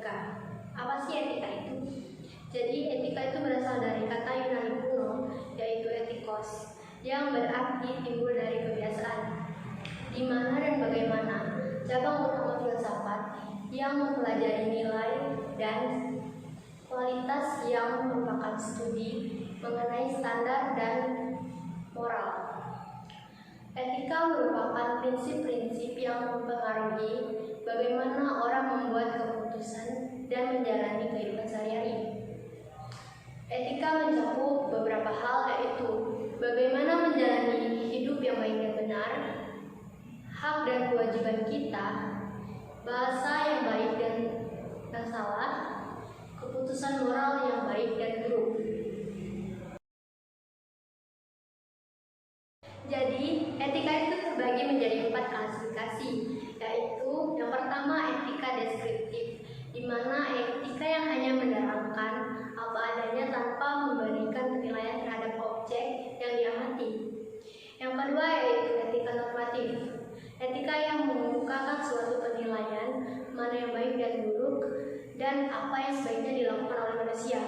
etika. Apa sih etika itu? Jadi etika itu berasal dari kata Yunani kuno, yaitu etikos, yang berarti timbul dari kebiasaan. Di mana dan bagaimana cabang utama filsafat yang mempelajari nilai dan kualitas yang merupakan studi mengenai standar dan moral. Etika merupakan prinsip-prinsip yang mempengaruhi bagaimana orang membuat keputusan dan menjalani kehidupan sehari-hari. Etika mencakup beberapa hal, yaitu bagaimana menjalani hidup yang baik dan benar, hak dan kewajiban kita, bahasa yang baik dan yang salah, keputusan moral yang baik dan buruk. Jadi, etika itu terbagi menjadi 4 klasifikasi, yaitu yang pertama etika deskriptif, di mana etika yang hanya menerangkan apa adanya tanpa memberikan penilaian terhadap objek yang diamati. Yang kedua yaitu etika normatif, etika yang mengemukakan suatu penilaian mana yang baik dan buruk dan apa yang sebaiknya dilakukan oleh manusia.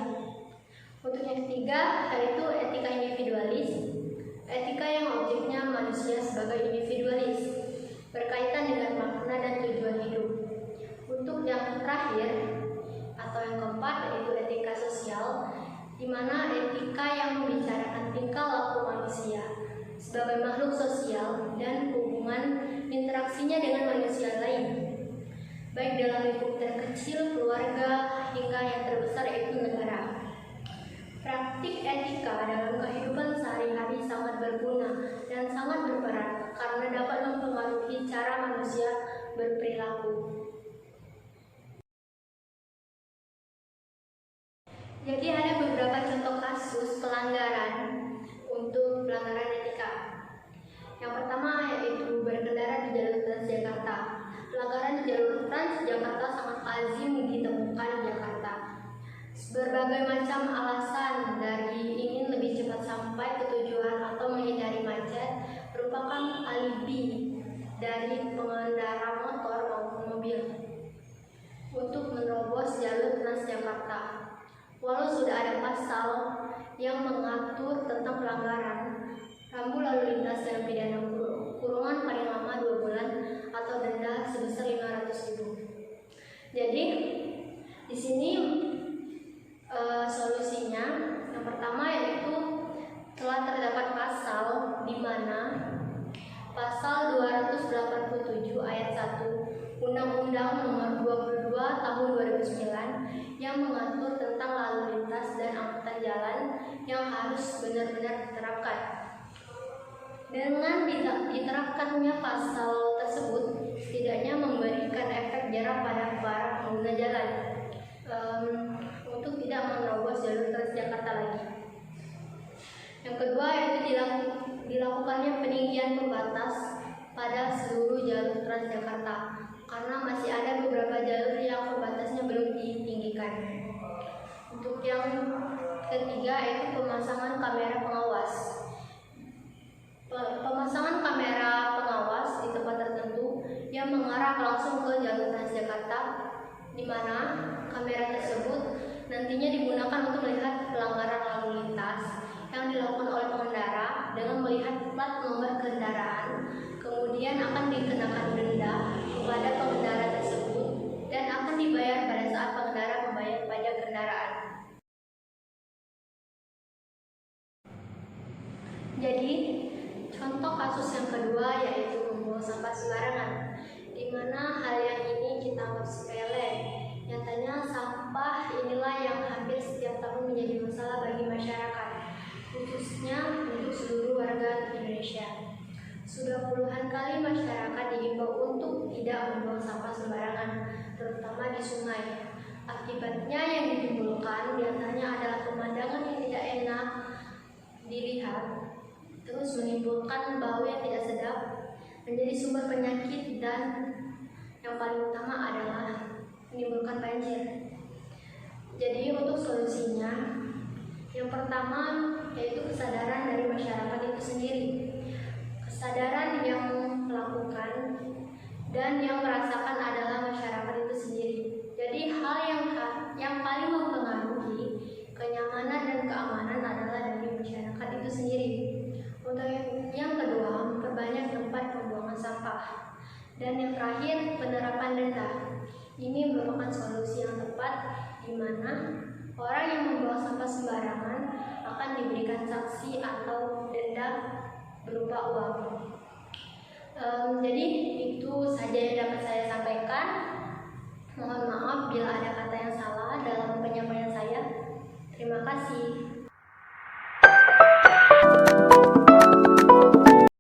Untuk yang ketiga yaitu etika individualis, etika yang objeknya manusia sebagai individualis, berkaitan dengan makna dan tujuan hidup. Untuk yang terakhir atau yang keempat yaitu etika sosial, di mana etika yang membicarakan tingkah laku manusia sebagai makhluk sosial dan hubungan interaksinya dengan manusia lain, baik dalam lingkup terkecil, keluarga, hingga yang terbesar yaitu negara. Praktik etika dalam kehidupan sehari-hari sangat berguna dan sangat berperan karena dapat mempengaruhi cara manusia berperilaku. Jadi ada beberapa contoh kasus pelanggaran untuk pelanggaran etika. Yang pertama yaitu berkendara di jalur Transjakarta. Pelanggaran di jalur Transjakarta sangat lazim ditemukan di Jakarta. Berbagai macam alasan dari ingin lebih cepat sampai ke tujuan atau menghindari macet merupakan alibi dari pengendara motor maupun mobil untuk menerobos jalur Transjakarta. Walau sudah ada pasal yang mengatur tentang pelanggaran, rambu lalu lintas dengan pidana kurungan paling lama 2 bulan atau denda sebesar 500.000. Jadi di sini solusinya yang pertama yaitu telah terdapat pasal di mana pasal 287 ayat 1 Undang-Undang Nomor 22 Tahun 2009 yang mengatur tentang lalu lintas dan angkutan jalan yang harus benar-benar diterapkan. Dengan diterapkannya pasal tersebut setidaknya memberikan efek jerah pada para pengguna jalan untuk tidak menerobos jalur Transjakarta lagi. Yang kedua yaitu dilakukannya peninggian pembatas pada seluruh jalur Transjakarta karena masih ada beberapa jalur yang pembatasnya belum ditinggikan. Untuk yang ketiga yaitu pemasangan kamera pengawas. Pemasangan kamera pengawas di tempat tertentu yang mengarah langsung ke jalur Transjakarta, di mana kamera tersebut nantinya digunakan untuk melihat pelanggaran lalu lintas yang dilakukan oleh pengendara dengan melihat plat nomor kendaraan, kemudian akan dikenakan denda kepada pengendara tersebut dan akan dibayar pada saat pengendara membayar pajak kendaraan. Jadi contoh kasus yang kedua yaitu membuang sampah sembarangan, di mana hal yang ini kita anggap sepele. Nyatanya sampah inilah yang hampir setiap tahun menjadi masalah bagi masyarakat, khususnya untuk seluruh warga Indonesia. Sudah puluhan kali masyarakat diimbau untuk tidak membuang sampah sembarangan, terutama di sungai. Akibatnya yang ditimbulkan diantaranya adalah pemandangan yang tidak enak dilihat, terus menimbulkan bau yang tidak sedap, menjadi sumber penyakit, dan yang paling utama adalah menimbulkan banjir. Jadi untuk solusinya, yang pertama yaitu kesadaran dari masyarakat itu sendiri. Kesadaran yang melakukan dan yang merasakan adalah masyarakat itu sendiri. Jadi hal yang paling mempengaruhi kenyamanan dan keamanan adalah dari masyarakat itu sendiri. Untuk yang kedua, memperbanyak tempat pembuangan sampah. Dan yang terakhir, penerapan denda. Ini merupakan solusi yang tepat di mana orang yang membuang sampah sembarangan akan diberikan sanksi atau denda berupa uang. Jadi itu saja yang dapat saya sampaikan. Mohon maaf bila ada kata yang salah dalam penyampaian saya. Terima kasih.